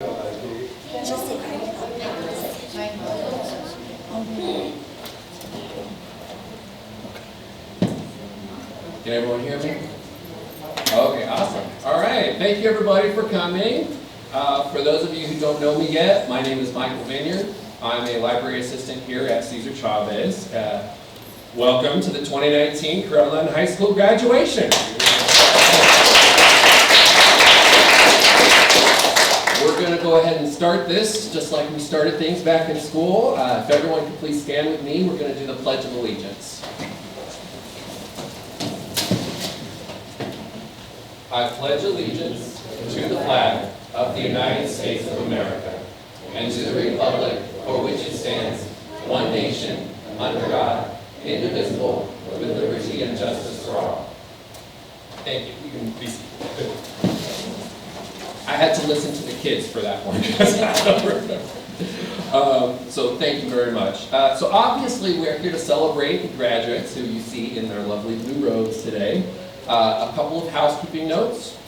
Can everyone hear me? Okay, awesome. All right, thank you everybody for coming. For those of you who don't know me yet, my name is Michael Vineyard. I'm a library assistant here at Cesar Chavez. Welcome to the 2019 Corona High School graduation. We're going to go ahead and start this just like we started things back in school. If everyone could please stand with me, we're going to do the Pledge of Allegiance. I pledge allegiance to the flag of the United States of America and to the republic for which it stands, one nation, under God, indivisible, with liberty and justice for all. Thank you. You can be seated. I had to listen to the kids for that one because I don't remember. So thank you very much. So obviously we're here to celebrate the graduates who you see in their lovely blue robes today. A couple of housekeeping notes.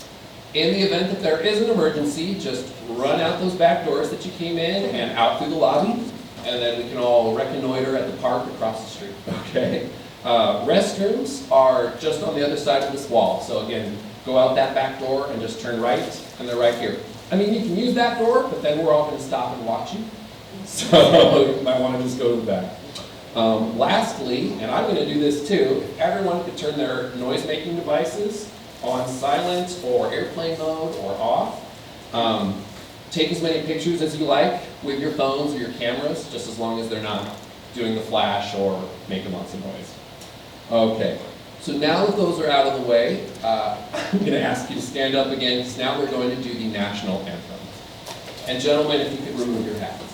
In the event that there is an emergency, just run out those back doors that you came in and out through the lobby, and then we can all reconnoiter at the park across the street, okay? Restrooms are just on the other side of this wall. So again, go out that back door and just turn right, and they're right here. I mean, you can use that door, but then we're all going to stop and watch you. So you might want to just go to the back. Lastly, and I'm going to do this too, if everyone could turn their noise-making devices on silent or airplane mode or off. Take as many pictures as you like with your phones or your cameras, just as long as they're not doing the flash or making lots of noise. Okay, so now that those are out of the way, I'm going to ask you to stand up again, because now we're going to do the national anthem. And gentlemen, if you could remove your hats.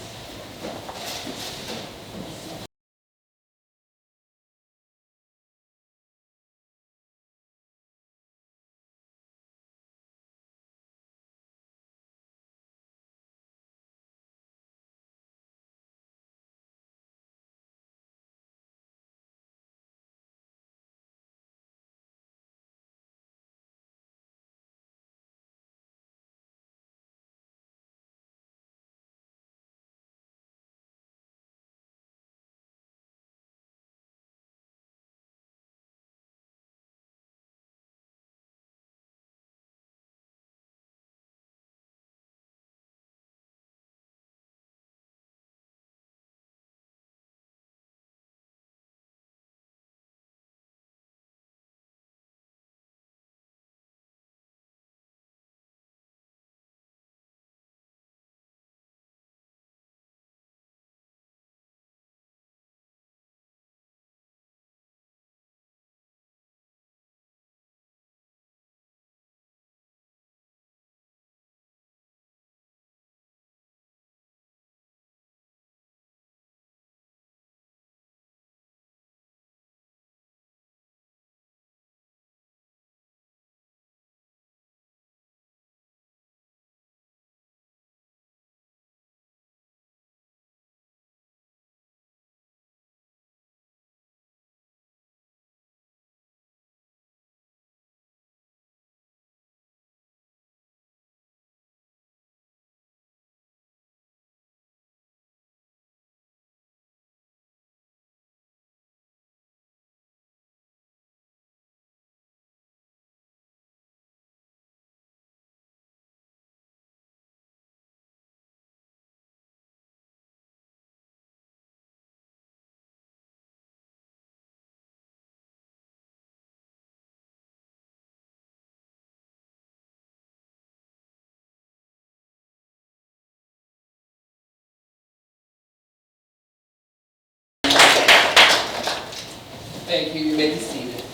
Thank you. You may be seated.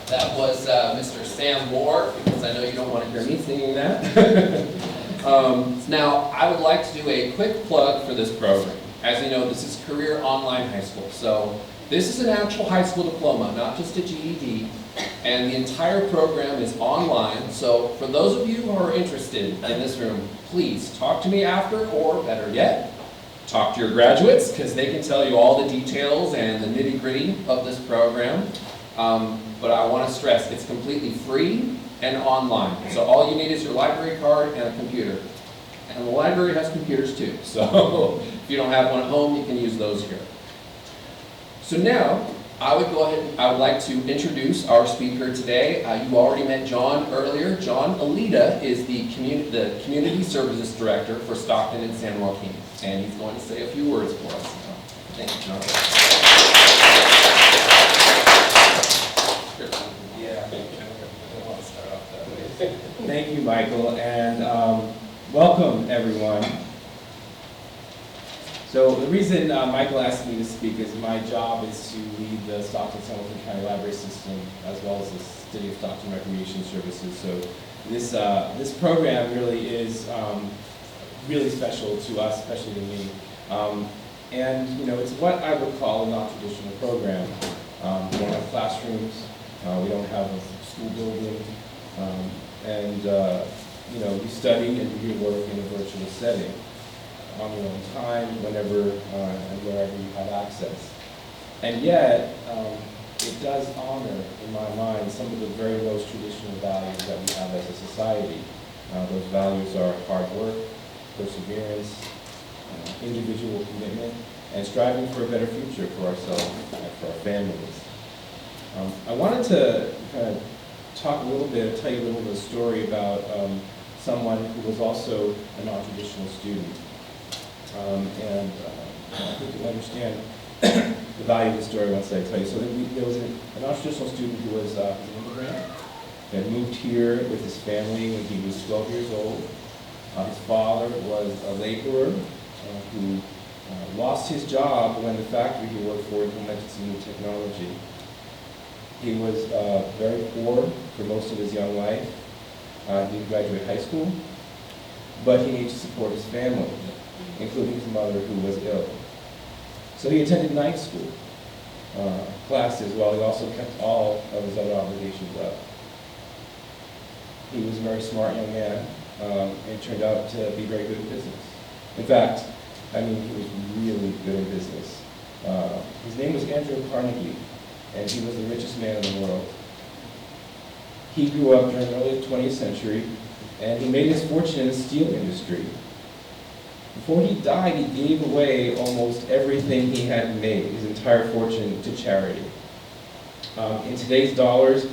That was Mr. Sam Moore, because I know you don't want to hear me singing that. Now, I would like to do a quick plug for this program. As you know, this is Career Online High School. So this is an actual high school diploma, not just a GED. And the entire program is online. So for those of you who are interested in this room, please talk to me after, or better yet, talk to your graduates, because they can tell you all the details and the nitty-gritty of this program. But I want to stress, it's completely free and online. So all you need is your library card and a computer. And the library has computers too. So if you don't have one at home, you can use those here. So now, I would like to introduce our speaker today. You already met John earlier. John Alita is the Community Services Director for Stockton and San Joaquin. And he's going to say a few words for us now. Thank you, John. Yeah, I want to start off that way. Thank you, Michael, and welcome, everyone. So the reason Michael asked me to speak is my job is to lead the Stockton-San Joaquin County Library System as well as the City of Stockton Recreation Services. So this program really is really special to us, especially to me. And you know, it's what I would call a non-traditional program. We don't have classrooms, we don't have a school building, and you know, you study and do your work in a virtual setting, on your own time, whenever and wherever you have access. And yet, it does honor, in my mind, some of the very most traditional values that we have as a society. Those values are hard work, perseverance, individual commitment, and striving for a better future for ourselves and for our families. I wanted to kind of talk a little bit, tell you a little bit of a story about someone who was also a non-traditional student. And I think you'll understand the value of the story once I tell you. So there was a non-traditional student who was an immigrant that moved here with his family when he was 12 years old. His father was a laborer who lost his job when the factory he worked for implemented some new technology. He was very poor for most of his young life. He didn't graduate high school, but he needed to support his family, including his mother, who was ill. So he attended night school classes while he also kept all of his other obligations up. He was a very smart young man and turned out to be very good in business. In fact, I mean, he was really good in business. His name was Andrew Carnegie, and he was the richest man in the world. He grew up during the early 20th century, and he made his fortune in the steel industry. Before he died, he gave away almost everything he had made, his entire fortune, to charity. In today's dollars,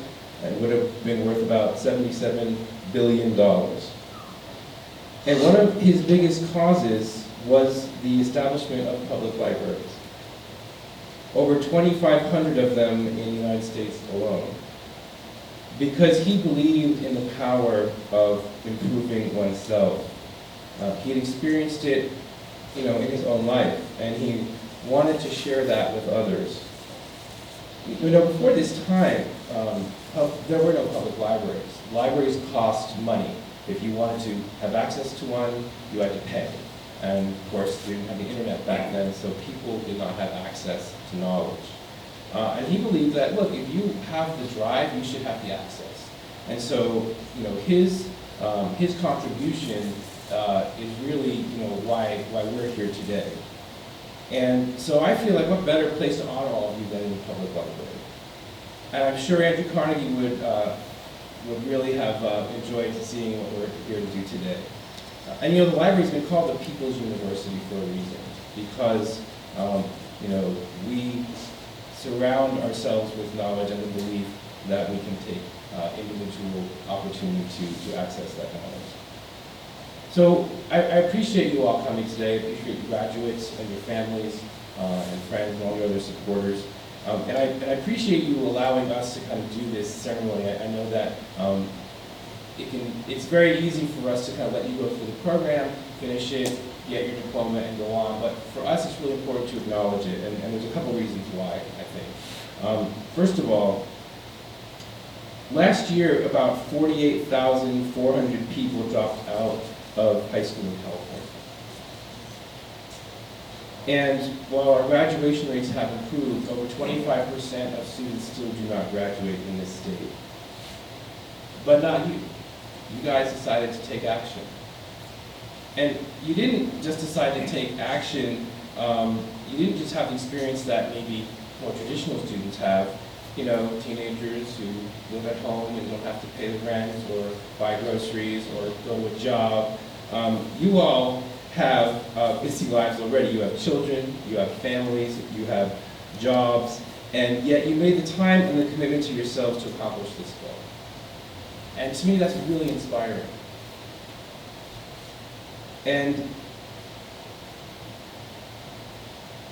it would have been worth about $77 billion. And one of his biggest causes was the establishment of public libraries. Over 2,500 of them in the United States alone. Because he believed in the power of improving oneself. He had experienced it, you know, in his own life, and he wanted to share that with others. You know, before this time, there were no public libraries. Libraries cost money. If you wanted to have access to one, you had to pay. And of course, we didn't have the internet back then, so people did not have access to knowledge. And he believed that, look, if you have the drive, you should have the access. And so, you know, his contribution is really, you know, why we're here today. And so I feel like what better place to honor all of you than in the public library. And I'm sure Andrew Carnegie would really have enjoyed seeing what we're here to do today. And you know, the library's been called the People's University for a reason, because you know, we surround ourselves with knowledge and the belief that we can take individual opportunity to access that knowledge. So I appreciate you all coming today. I appreciate you graduates and your families and friends and all your other supporters. And I appreciate you allowing us to kind of do this ceremony. I know that it's very easy for us to kind of let you go through the program, finish it, get your diploma, and go on. But for us, it's really important to acknowledge it. And there's a couple reasons why, I think. First of all, last year, about 48,400 people dropped out of high school in California. And while our graduation rates have improved, over 25% of students still do not graduate in this state. But not you. You guys decided to take action. And you didn't just decide to take action, you didn't just have the experience that maybe more traditional students have, teenagers who live at home and don't have to pay the rent or buy groceries or go to a job. You all have busy lives already. You have children, you have families, you have jobs, and yet you made the time and the commitment to yourselves to accomplish this goal. And to me, that's really inspiring. And,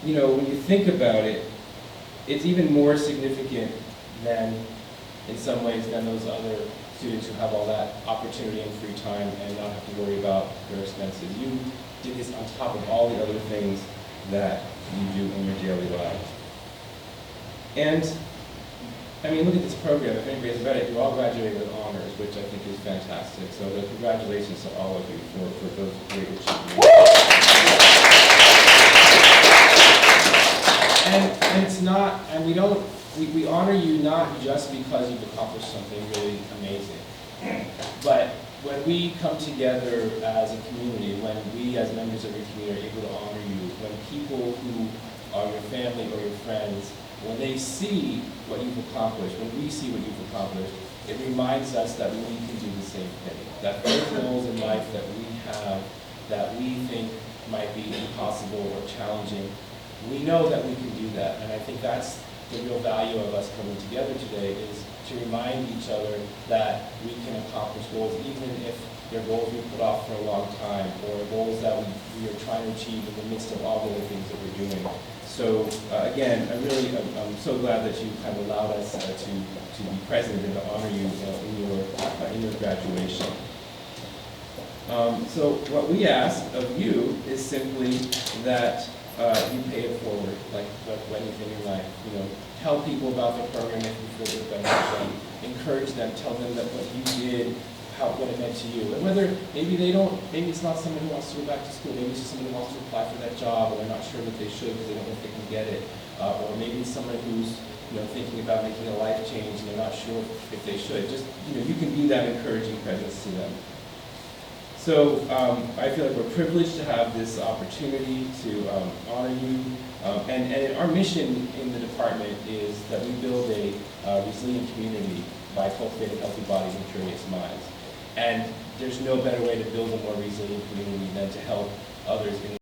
when you think about it, it's even more significant than, in some ways, than those other students who have all that opportunity and free time and not have to worry about their expenses. You did this on top of all the other things that you do in your daily life. And, look at this program. If anybody's read it, you all graduated with honors, which I think is fantastic. So congratulations to all of you for those great achievements. And it's not, and we honor you not just because you've accomplished something really amazing, but when we come together as a community, when we as members of your community are able to honor you, when people who are your family or your friends, when they see what you've accomplished, when we see what you've accomplished, it reminds us that we can do the same thing, that those goals in life that we have, that we think might be impossible or challenging, we know that we can do that. And I think that's the real value of us coming together today, is to remind each other that we can accomplish goals, even if they're goals we put off for a long time, or goals that we are trying to achieve in the midst of all the other things that we're doing. So again, I'm so glad that you kind of allowed us to be present and to honor you in your graduation. So what we ask of you is simply that you pay it forward, like anything in life. Tell people about the program if you feel it benefits them. Encourage them. Tell them that what you did, what it meant to you. And whether maybe it's not someone who wants to go back to school. Maybe it's just someone who wants to apply for that job, or they're not sure that they should because they don't know if they can get it. Or maybe it's someone who's thinking about making a life change and they're not sure if they should. Just you can be that encouraging presence to them. So I feel like we're privileged to have this opportunity to honor you. And our mission in the department is that we build a resilient community by cultivating healthy bodies and curious minds. And there's no better way to build a more resilient community than to help others in